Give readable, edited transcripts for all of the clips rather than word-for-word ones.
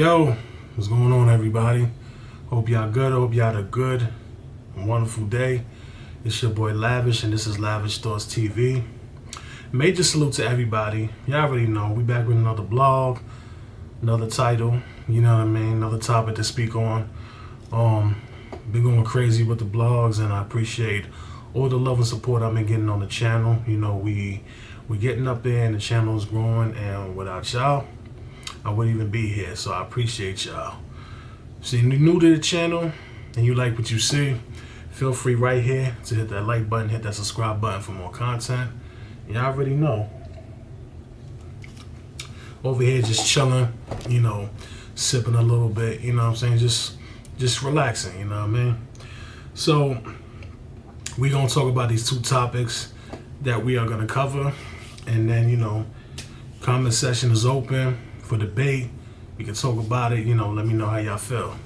Yo, what's going on, everybody? Hope y'all good. Hope y'all had a good and wonderful day. It's your boy Lavish, and this is Lavish Thoughts TV. Major salute to everybody. Y'all already know we back with another blog, another title. You know what I mean? Another topic to speak on. Been going crazy with the blogs, and I appreciate all the love and support I've been getting on the channel. You know, we getting up there, and the channel is growing, and without y'all, I wouldn't even be here. So I appreciate y'all. So if you're new to the channel and you like what you see, feel free right here to hit that like button, hit that subscribe button for more content. Y'all already know. Over here just chilling, you know, sipping a little bit, you know what I'm saying? Just relaxing, you know what I mean? So we're gonna talk about these two topics that we are gonna cover, and then, you know, comment section is open for debate. We can talk about it, you know, let me know how y'all feel.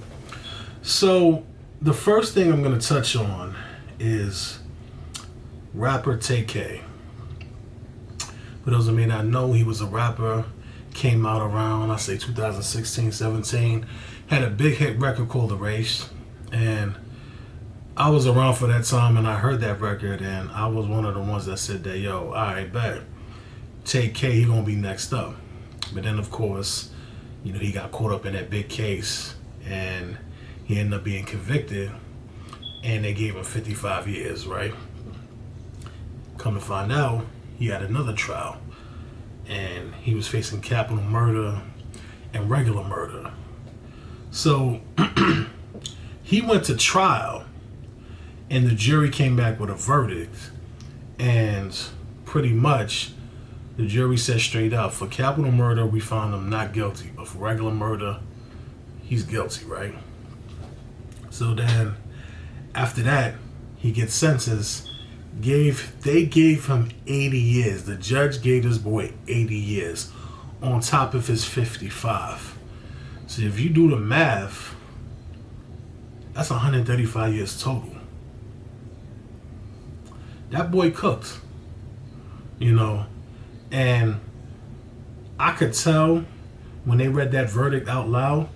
So the first thing I'm gonna touch on is rapper TK. For those of me that know, he was a rapper, came out around, I say 2016, 17, had a big hit record called The Race, and I was around for that time, and I heard that record, and I was one of the ones that said that, yo, alright, bet, TK, he gonna be next up. But then, of course, you know, he got caught up in that big case, and he ended up being convicted, and they gave him 55 years, right? Come to find out, he had another trial, and he was facing capital murder and regular murder. So he went to trial, and the jury came back with a verdict, and pretty much the jury said straight up, for capital murder we found him not guilty, but for regular murder he's guilty, right? So then after that he gets sentenced. They gave him 80 years. The judge gave this boy 80 years on top of his 55. So if you do the math, that's 135 years total. That boy cooked, you know, and I could tell when they read that verdict out loud,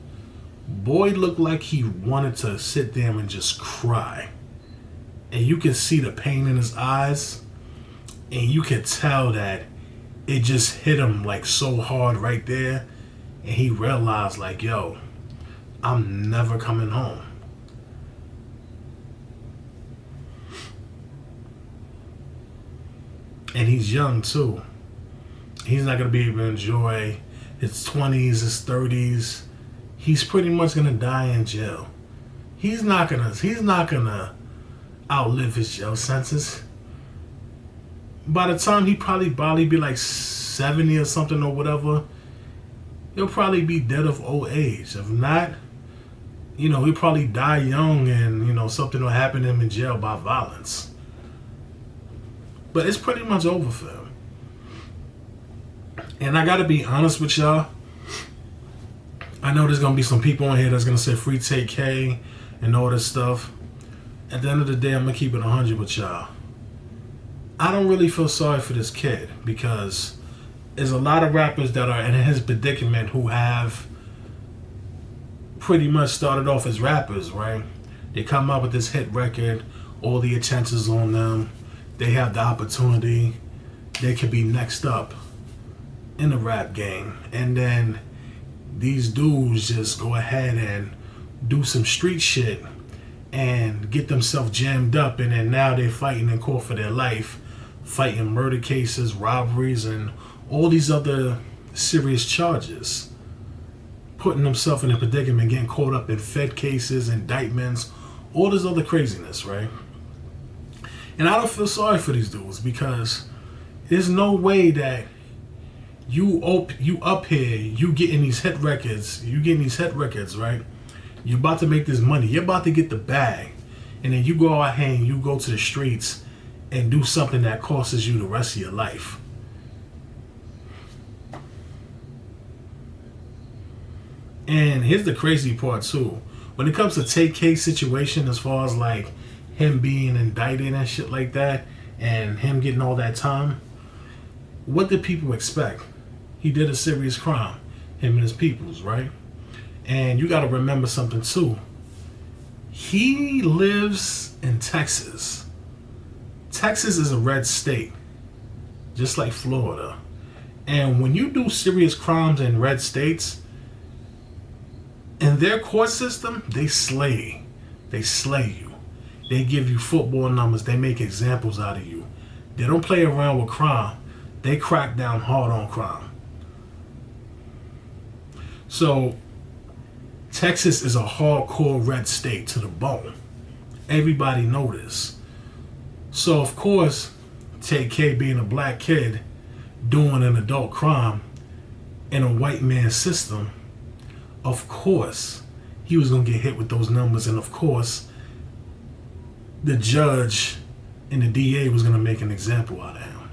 boy looked like he wanted to sit there and just cry. And you can see the pain in his eyes, and you can tell that it just hit him like so hard right there, and he realized like, yo, I'm never coming home. And he's young too. He's not gonna be able to enjoy his 20s, his 30s. He's pretty much gonna die in jail. He's not gonna outlive his jail sentence. By the time he probably be like 70 or something or whatever, he'll probably be dead of old age. If not, you know, he'll probably die young, and, you know, something will happen to him in jail by violence. But it's pretty much over for him. And I gotta be honest with y'all, I know there's gonna be some people on here that's gonna say free TK and all this stuff. At the end of the day, I'm gonna keep it 100 with y'all. I don't really feel sorry for this kid, because there's a lot of rappers that are in his predicament who have pretty much started off as rappers, right? They come out with this hit record, all the attention's on them, they have the opportunity, they could be next up in the rap game, and then these dudes just go ahead and do some street shit and get themselves jammed up, and then now they're fighting in court for their life, fighting murder cases, robberies, and all these other serious charges, putting themselves in a predicament, getting caught up in Fed cases, indictments, all this other craziness, right? And I don't feel sorry for these dudes, because there's no way that you up here, you getting these hit records, right? You're about to make this money. You're about to get the bag. And then you go out here and you go to the streets and do something that costs you the rest of your life. And here's the crazy part too. When it comes to TK situation, as far as like him being indicted and shit like that, and him getting all that time, what did people expect? He did a serious crime, him and his peoples, right? And you got to remember something too. He lives in Texas. Texas is a red state, just like Florida. And when you do serious crimes in red states, in their court system, they slay. They slay you. They give you football numbers. They make examples out of you. They don't play around with crime. They crack down hard on crime. So, Texas is a hardcore red state to the bone. Everybody know this. So, of course, K being a black kid doing an adult crime in a white man's system, of course, he was going to get hit with those numbers. And of course, the judge and the DA was going to make an example out of him.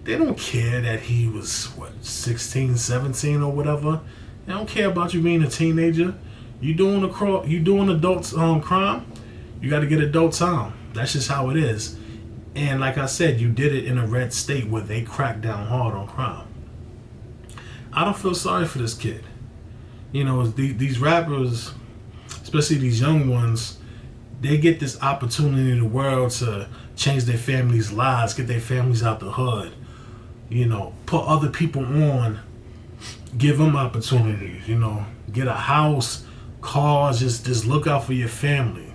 They don't care that he was, 16, 17 or whatever. They don't care about you being a teenager. You doing adult crime, you got to get adult time. That's just how it is. And like I said, you did it in a red state where they crack down hard on crime. I don't feel sorry for this kid. You know, these rappers, especially these young ones, they get this opportunity in the world to change their families' lives, get their families out the hood, you know, put other people on, give them opportunities, you know, get a house, cars, just look out for your family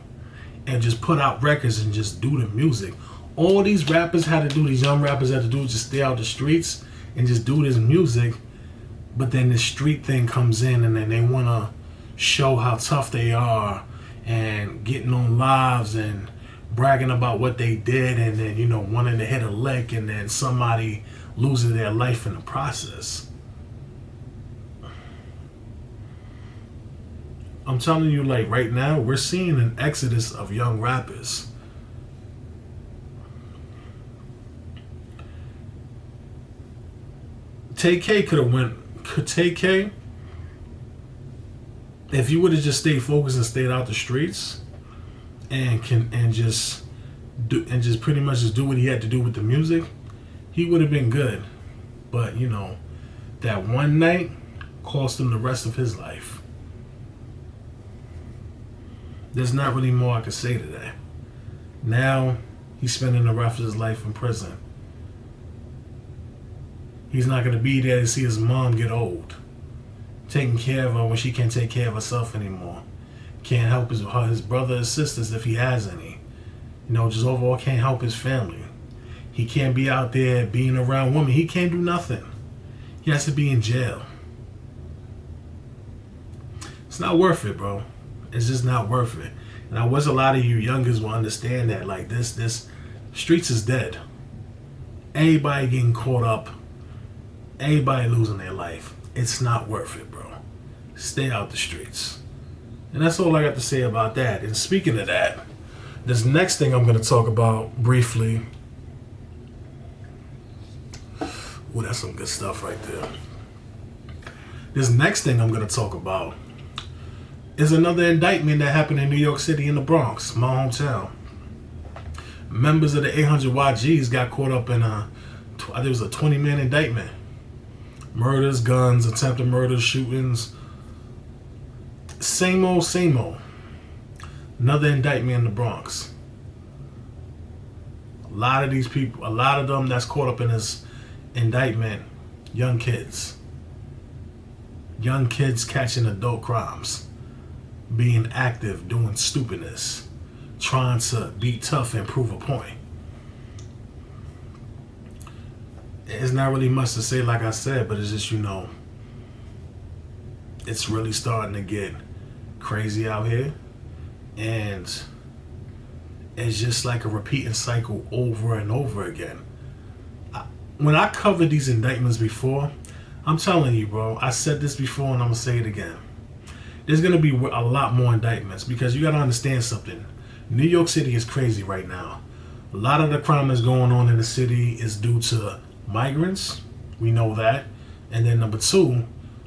and just put out records and just do the music. All these rappers had to do, these young rappers had to do is just stay out the streets and just do this music. But then the street thing comes in and then they want to show how tough they are and getting on lives and bragging about what they did and then, you know, wanting to hit a lick and then somebody losing their life in the process. I'm telling you, like right now, we're seeing an exodus of young rappers. TK could have went. Could TK, if you would have just stayed focused and stayed out the streets, and just pretty much just do what he had to do with the music, he would have been good. But you know, that one night cost him the rest of his life. There's not really more I could say to that. Now he's spending the rest of his life in prison. He's not going to be there to see his mom get old, taking care of her when she can't take care of herself anymore. Can't help his brother or sisters if he has any. You know, just overall can't help his family. He can't be out there being around women. He can't do nothing. He has to be in jail. It's not worth it, bro. It's just not worth it. And I wish a lot of you youngers will understand that. Like this streets is dead. Everybody getting caught up. Everybody losing their life. It's not worth it, bro. Stay out the streets. And that's all I got to say about that. And speaking of that, this next thing I'm going to talk about briefly. Ooh, that's some good stuff right there. This next thing I'm going to talk about is another indictment that happened in New York City in the Bronx, my hometown. Members of the 800YGs got caught up in I think it was a 20-man indictment. Murders, guns, attempted murders, shootings. Same old, same old. Another indictment in the Bronx. A lot of these people, a lot of them that's caught up in this indictment, young kids. Young kids catching adult crimes. Being active, doing stupidness. Trying to be tough and prove a point. It's not really much to say, like I said, but it's just, you know, it's really starting to get crazy out here. And it's just like a repeating cycle over and over again. When I covered these indictments before, I'm telling you, bro, I said this before and I'm going to say it again. There's going to be a lot more indictments because you got to understand something. New York City is crazy right now. A lot of the crime that's going on in the city is due to migrants, we know that. And then number two,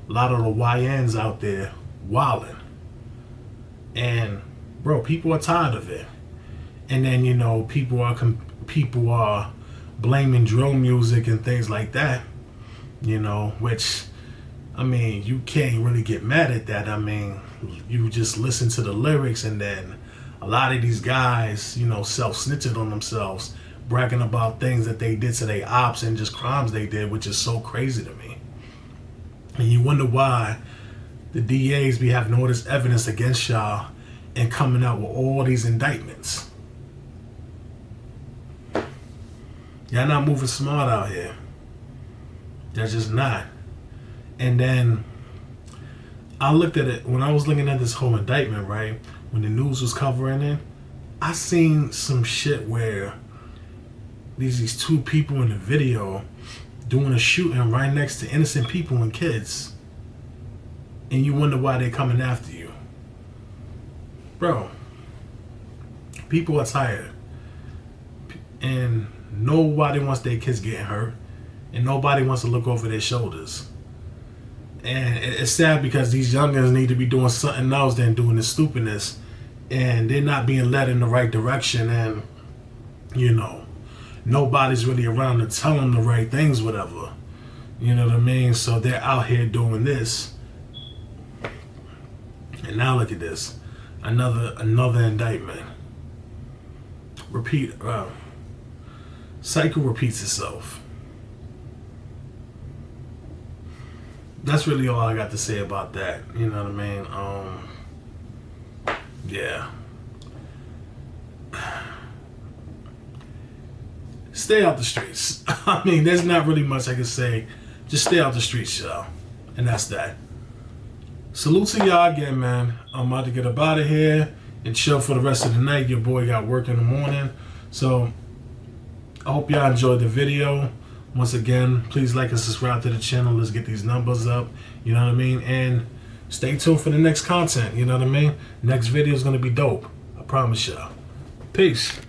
a lot of the YNs out there wilding. And bro, people are tired of it. And then, you know, people are blaming drill music and things like that, you know, which I mean, you can't really get mad at that. I mean, you just listen to the lyrics, and then a lot of these guys, you know, self-snitching on themselves, bragging about things that they did to their ops and just crimes they did, which is so crazy to me. And you wonder why the DAs be having all this evidence against y'all and coming out with all these indictments. Y'all not moving smart out here. They're just not. And then I looked at it when I was looking at this whole indictment, right? When the news was covering it, I seen some shit where these two people in the video doing a shooting right next to innocent people and kids. And you wonder why they're coming after you. Bro, people are tired. And nobody wants their kids getting hurt. And nobody wants to look over their shoulders. And it's sad because these youngins need to be doing something else than doing this stupidness. And they're not being led in the right direction. And, you know, nobody's really around to tell them the right things, whatever. You know what I mean? So they're out here doing this. And now look at this. Another indictment. Cycle repeats itself. That's really all I got to say about that. You know what I mean? Yeah. Stay out the streets. I mean, there's not really much I can say. Just stay out the streets, y'all. And that's that. Salute to y'all again, man. I'm about to get up out of here and chill for the rest of the night. Your boy got work in the morning. So, I hope y'all enjoyed the video. Once again, please like and subscribe to the channel. Let's get these numbers up. You know what I mean? And stay tuned for the next content. You know what I mean? Next video is going to be dope. I promise y'all. Peace.